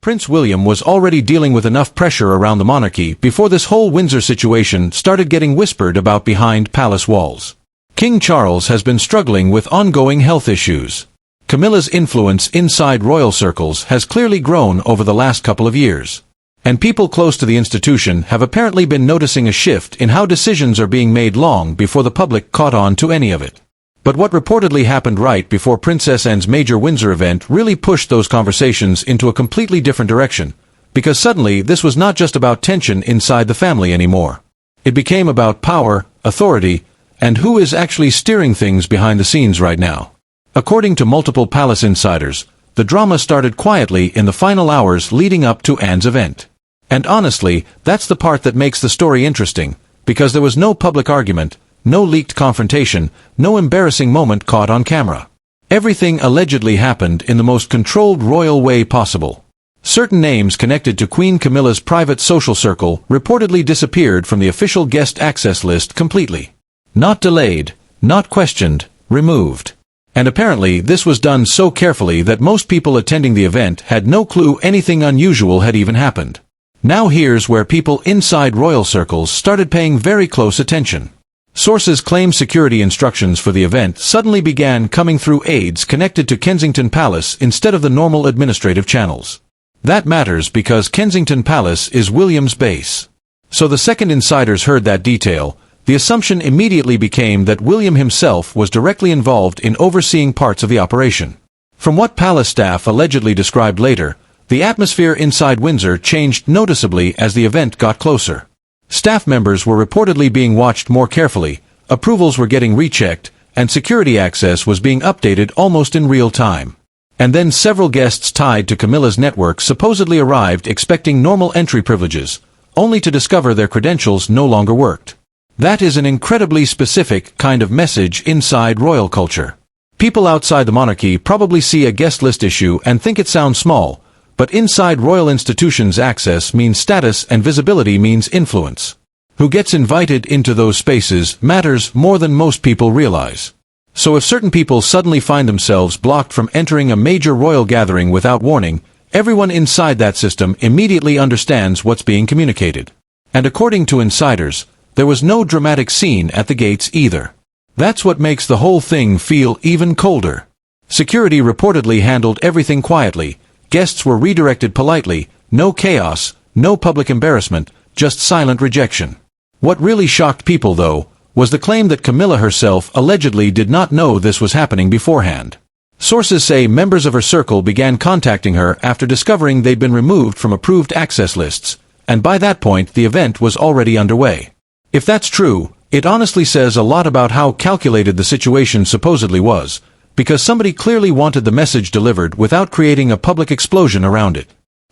Prince William was already dealing with enough pressure around the monarchy before this whole Windsor situation started getting whispered about behind palace walls. King Charles has been struggling with ongoing health issues. Camilla's influence inside royal circles has clearly grown over the last couple of years. And people close to the institution have apparently been noticing a shift in how decisions are being made long before the public caught on to any of it. But what reportedly happened right before Princess Anne's major Windsor event really pushed those conversations into a completely different direction, because suddenly this was not just about tension inside the family anymore. It became about power, authority, and who is actually steering things behind the scenes right now. According to multiple palace insiders, the drama started quietly in the final hours leading up to Anne's event. And honestly, that's the part that makes the story interesting, because there was no public argument, no leaked confrontation, no embarrassing moment caught on camera. Everything allegedly happened in the most controlled royal way possible. Certain names connected to Queen Camilla's private social circle reportedly disappeared from the official guest access list completely. Not delayed, not questioned, removed. And apparently this was done so carefully that most people attending the event had no clue anything unusual had even happened. Now here's where people inside royal circles started paying very close attention. Sources claim security instructions for the event suddenly began coming through aides connected to Kensington Palace instead of the normal administrative channels. That matters because Kensington Palace is William's base. So the second insiders heard that detail, the assumption immediately became that William himself was directly involved in overseeing parts of the operation. From what palace staff allegedly described later, the atmosphere inside Windsor changed noticeably as the event got closer. Staff members were reportedly being watched more carefully, approvals were getting rechecked, and security access was being updated almost in real time. And then several guests tied to Camilla's network supposedly arrived expecting normal entry privileges, only to discover their credentials no longer worked. That is an incredibly specific kind of message inside royal culture. People outside the monarchy probably see a guest list issue and think it sounds small, but inside royal institutions access means status and visibility means influence. Who gets invited into those spaces matters more than most people realize. So if certain people suddenly find themselves blocked from entering a major royal gathering without warning, everyone inside that system immediately understands what's being communicated. And according to insiders, there was no dramatic scene at the gates either. That's what makes the whole thing feel even colder. Security reportedly handled everything quietly. Guests were redirected politely, no chaos, no public embarrassment, just silent rejection. What really shocked people, though, was the claim that Camilla herself allegedly did not know this was happening beforehand. Sources say members of her circle began contacting her after discovering they'd been removed from approved access lists, and by that point the event was already underway. If that's true, it honestly says a lot about how calculated the situation supposedly was, because somebody clearly wanted the message delivered without creating a public explosion around it.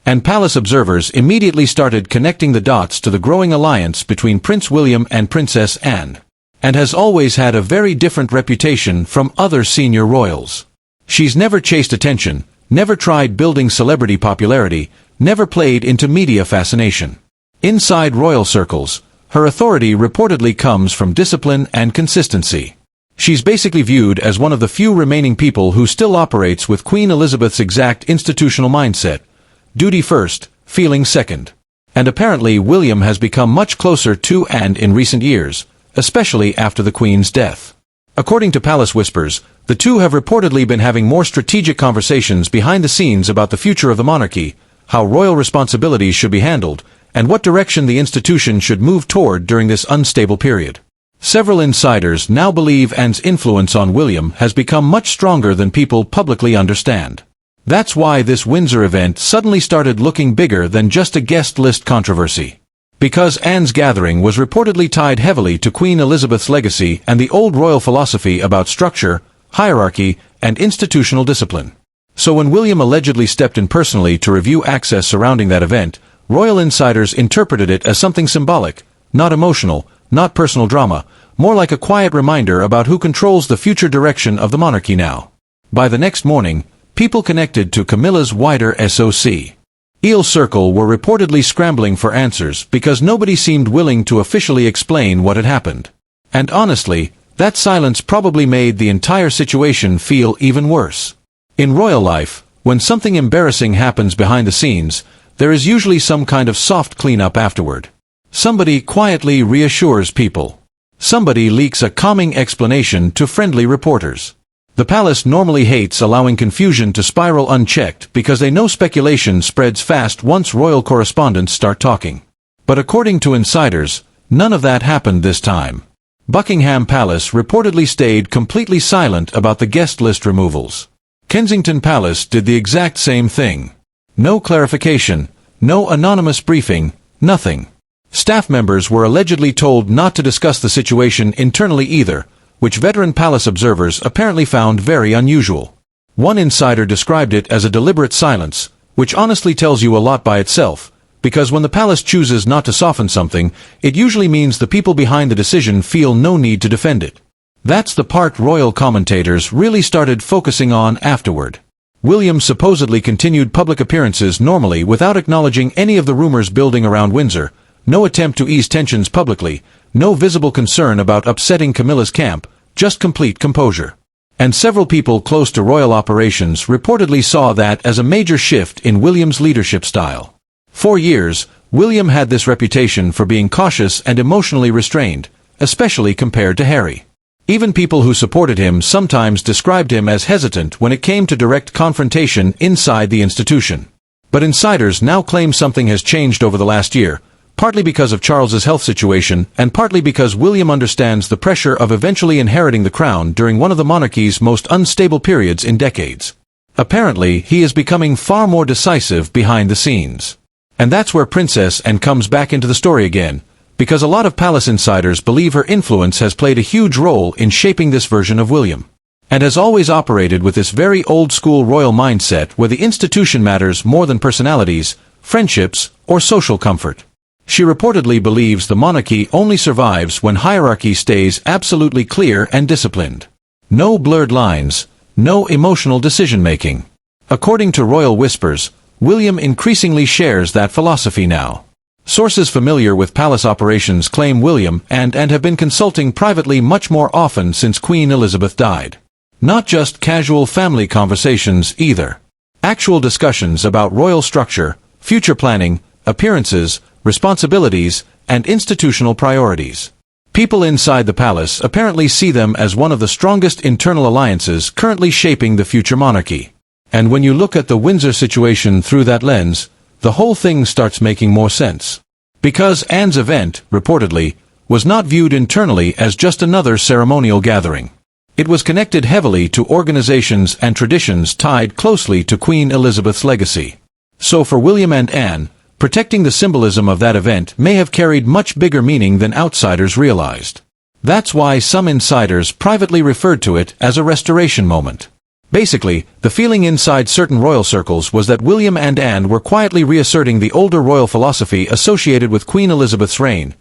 And palace observers immediately started connecting the dots to the growing alliance between Prince William and Princess Anne, and has always had a very different reputation from other senior royals. She's never chased attention, never tried building celebrity popularity, never played into media fascination. Inside royal circles, her authority reportedly comes from discipline and consistency. She's basically viewed as one of the few remaining people who still operates with Queen Elizabeth's exact institutional mindset: duty first, feeling second. And apparently William has become much closer to Anne in recent years, especially after the Queen's death. According to palace whispers, the two have reportedly been having more strategic conversations behind the scenes about the future of the monarchy, how royal responsibilities should be handled, and what direction the institution should move toward during this unstable period. Several insiders now believe Anne's influence on William has become much stronger than people publicly understand. That's why this Windsor event suddenly started looking bigger than just a guest list controversy. Because Anne's gathering was reportedly tied heavily to Queen Elizabeth's legacy and the old royal philosophy about structure, hierarchy, and institutional discipline. So when William allegedly stepped in personally to review access surrounding that event, royal insiders interpreted it as something symbolic, not emotional, not personal drama, more like a quiet reminder about who controls the future direction of the monarchy now. By the next morning, people connected to Camilla's wider SOC. Eel Circle were reportedly scrambling for answers because nobody seemed willing to officially explain what had happened. And honestly, that silence probably made the entire situation feel even worse. In royal life, When something embarrassing happens behind the scenes, there is usually some kind of soft cleanup afterward. Somebody quietly reassures people. Somebody leaks a calming explanation to friendly reporters. The palace normally hates allowing confusion to spiral unchecked because they know speculation spreads fast once royal correspondents start talking. But according to insiders, none of that happened this time. Buckingham Palace reportedly stayed completely silent about the guest list removals. Kensington Palace did the exact same thing. No clarification, no anonymous briefing, nothing. Staff members were allegedly told not to discuss the situation internally either, which veteran palace observers apparently found very unusual. One insider described it as a deliberate silence, which honestly tells you a lot by itself, because when the palace chooses not to soften something, it usually means the people behind the decision feel no need to defend it. That's the part royal commentators really started focusing on afterward. William supposedly continued public appearances normally without acknowledging any of the rumors building around Windsor, no attempt to ease tensions publicly, no visible concern about upsetting Camilla's camp, just complete composure. And several people close to royal operations reportedly saw that as a major shift in William's leadership style. For years, William had this reputation for being cautious and emotionally restrained, especially compared to Harry. Even people who supported him sometimes described him as hesitant when it came to direct confrontation inside the institution. But insiders now claim something has changed over the last year, partly because of Charles's health situation and partly because William understands the pressure of eventually inheriting the crown during one of the monarchy's most unstable periods in decades. Apparently, he is becoming far more decisive behind the scenes. And that's where Princess Anne comes back into the story again, because a lot of palace insiders believe her influence has played a huge role in shaping this version of William, and has always operated with this very old-school royal mindset where the institution matters more than personalities, friendships, or social comfort. She reportedly believes the monarchy only survives when hierarchy stays absolutely clear and disciplined. No blurred lines, no emotional decision-making. According to royal whispers, William increasingly shares that philosophy now. Sources familiar with palace operations claim William and have been consulting privately much more often since Queen Elizabeth died. Not just casual family conversations either. Actual discussions about royal structure, future planning, appearances, responsibilities, and institutional priorities. People inside the palace apparently see them as one of the strongest internal alliances currently shaping the future monarchy. And when you look at the Windsor situation through that lens, the whole thing starts making more sense. Because Anne's event, reportedly, was not viewed internally as just another ceremonial gathering. It was connected heavily to organizations and traditions tied closely to Queen Elizabeth's legacy. So for William and Anne, protecting the symbolism of that event may have carried much bigger meaning than outsiders realized. That's why some insiders privately referred to it as a restoration moment. Basically, the feeling inside certain royal circles was that William and Anne were quietly reasserting the older royal philosophy associated with Queen Elizabeth's reign.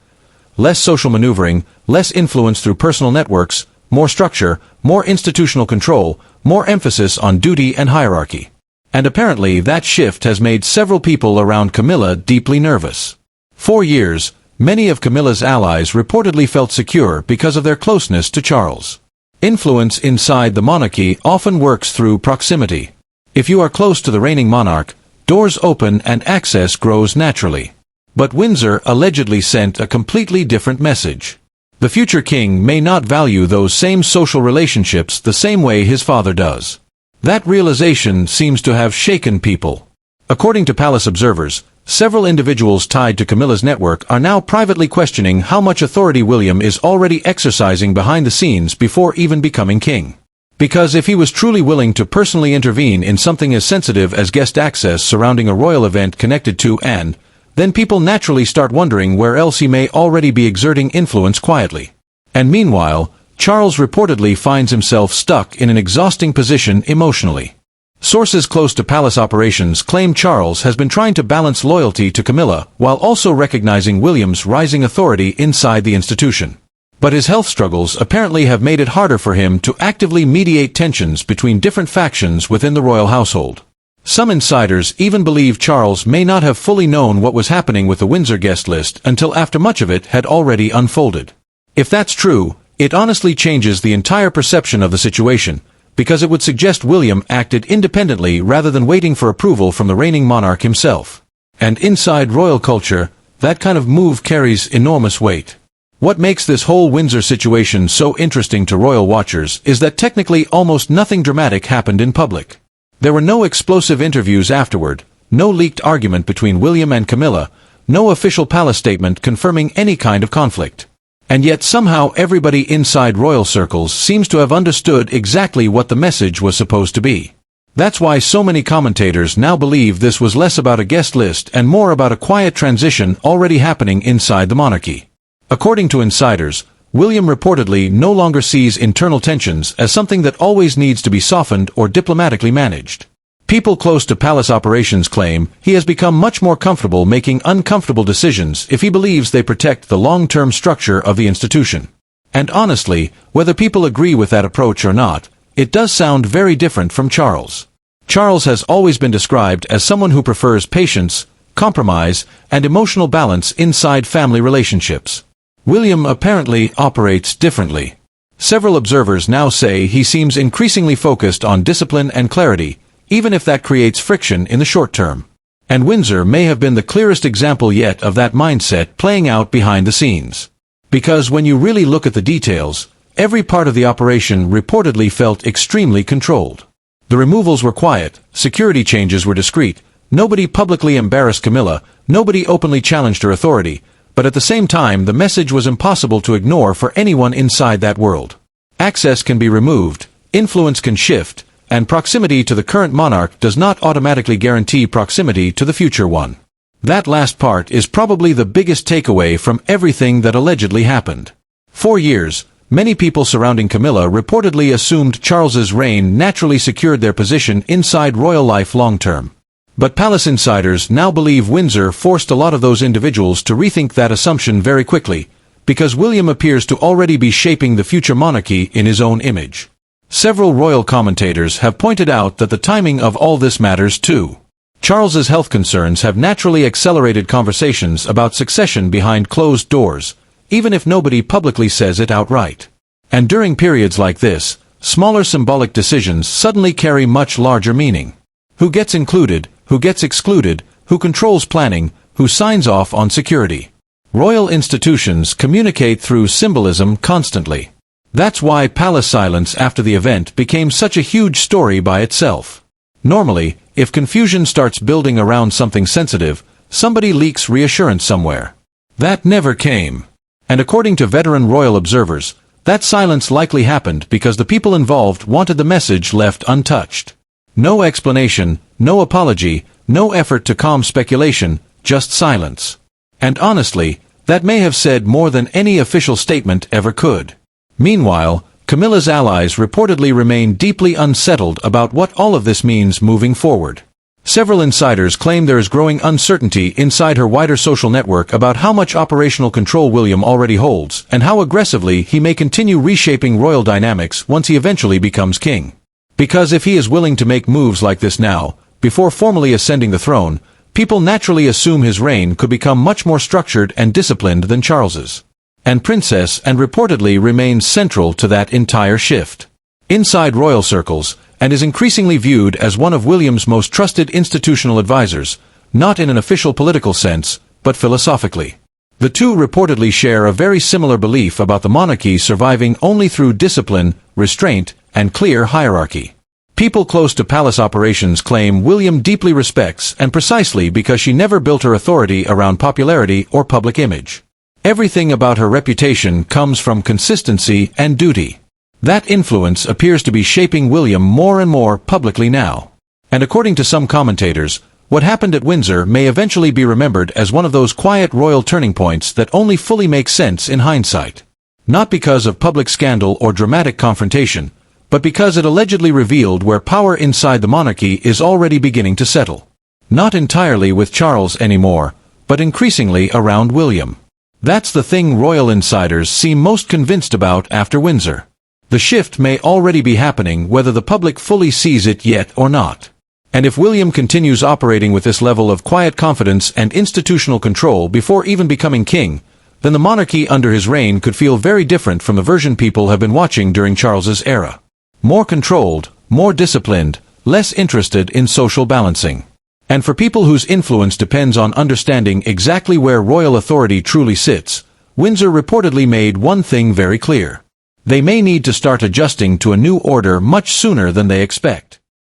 Less social maneuvering, less influence through personal networks, more structure, more institutional control, more emphasis on duty and hierarchy. And apparently that shift has made several people around Camilla deeply nervous. For years, many of Camilla's allies reportedly felt secure because of their closeness to Charles. Influence inside the monarchy often works through proximity. If you are close to the reigning monarch, doors open and access grows naturally. But Windsor allegedly sent a completely different message. The future king may not value those same social relationships the same way his father does. That realization seems to have shaken people. According to palace observers, several individuals tied to Camilla's network are now privately questioning how much authority William is already exercising behind the scenes before even becoming king. Because if he was truly willing to personally intervene in something as sensitive as guest access surrounding a royal event connected to Anne, then people naturally start wondering where else he may already be exerting influence quietly. And meanwhile, Charles reportedly finds himself stuck in an exhausting position emotionally. Sources close to palace operations claim Charles has been trying to balance loyalty to Camilla while also recognizing William's rising authority inside the institution. But his health struggles apparently have made it harder for him to actively mediate tensions between different factions within the royal household. Some insiders even believe Charles may not have fully known what was happening with the Windsor guest list until after much of it had already unfolded. If that's true, it honestly changes the entire perception of the situation, because it would suggest William acted independently rather than waiting for approval from the reigning monarch himself. And inside royal culture, that kind of move carries enormous weight. What makes this whole Windsor situation so interesting to royal watchers is that technically almost nothing dramatic happened in public. There were no explosive interviews afterward, no leaked argument between William and Camilla, no official palace statement confirming any kind of conflict. And yet somehow everybody inside royal circles seems to have understood exactly what the message was supposed to be. That's why so many commentators now believe this was less about a guest list and more about a quiet transition already happening inside the monarchy. According to insiders, William reportedly no longer sees internal tensions as something that always needs to be softened or diplomatically managed. People close to palace operations claim he has become much more comfortable making uncomfortable decisions if he believes they protect the long-term structure of the institution. And honestly, whether people agree with that approach or not, it does sound very different from Charles. Charles has always been described as someone who prefers patience, compromise, and emotional balance inside family relationships. William apparently operates differently. Several observers now say he seems increasingly focused on discipline and clarity, even if that creates friction in the short term. And Windsor may have been the clearest example yet of that mindset playing out behind the scenes. Because when you really look at the details, every part of the operation reportedly felt extremely controlled. The removals were quiet, security changes were discreet, nobody publicly embarrassed Camilla, nobody openly challenged her authority, but at the same time the message was impossible to ignore for anyone inside that world. Access can be removed, influence can shift, and proximity to the current monarch does not automatically guarantee proximity to the future one. That last part is probably the biggest takeaway from everything that allegedly happened. For years, many people surrounding Camilla reportedly assumed Charles's reign naturally secured their position inside royal life long-term. But palace insiders now believe Windsor forced a lot of those individuals to rethink that assumption very quickly, because William appears to already be shaping the future monarchy in his own image. Several royal commentators have pointed out that the timing of all this matters too. Charles's health concerns have naturally accelerated conversations about succession behind closed doors, even if nobody publicly says it outright. And during periods like this, smaller symbolic decisions suddenly carry much larger meaning. Who gets included, who gets excluded, who controls planning, who signs off on security. Royal institutions communicate through symbolism constantly. That's why palace silence after the event became such a huge story by itself. Normally, if confusion starts building around something sensitive, somebody leaks reassurance somewhere. That never came. And according to veteran royal observers, that silence likely happened because the people involved wanted the message left untouched. No explanation, no apology, no effort to calm speculation, just silence. And honestly, that may have said more than any official statement ever could. Meanwhile, Camilla's allies reportedly remain deeply unsettled about what all of this means moving forward. Several insiders claim there is growing uncertainty inside her wider social network about how much operational control William already holds and how aggressively he may continue reshaping royal dynamics once he eventually becomes king. Because if he is willing to make moves like this now, before formally ascending the throne, people naturally assume his reign could become much more structured and disciplined than Charles's. And Princess and reportedly remains central to that entire shift. Inside royal circles, and is increasingly viewed as one of William's most trusted institutional advisors, not in an official political sense, but philosophically. The two reportedly share a very similar belief about the monarchy surviving only through discipline, restraint, and clear hierarchy. People close to palace operations claim William deeply respects and precisely because she never built her authority around popularity or public image. Everything about her reputation comes from consistency and duty. That influence appears to be shaping William more and more publicly now. And according to some commentators, what happened at Windsor may eventually be remembered as one of those quiet royal turning points that only fully make sense in hindsight. Not because of public scandal or dramatic confrontation, but because it allegedly revealed where power inside the monarchy is already beginning to settle. Not entirely with Charles anymore, but increasingly around William. That's the thing royal insiders seem most convinced about after Windsor. The shift may already be happening whether the public fully sees it yet or not. And if William continues operating with this level of quiet confidence and institutional control before even becoming king, then the monarchy under his reign could feel very different from the version people have been watching during Charles's era. More controlled, more disciplined, less interested in social balancing. And for people whose influence depends on understanding exactly where royal authority truly sits, Windsor reportedly made one thing very clear. They may need to start adjusting to a new order much sooner than they expect.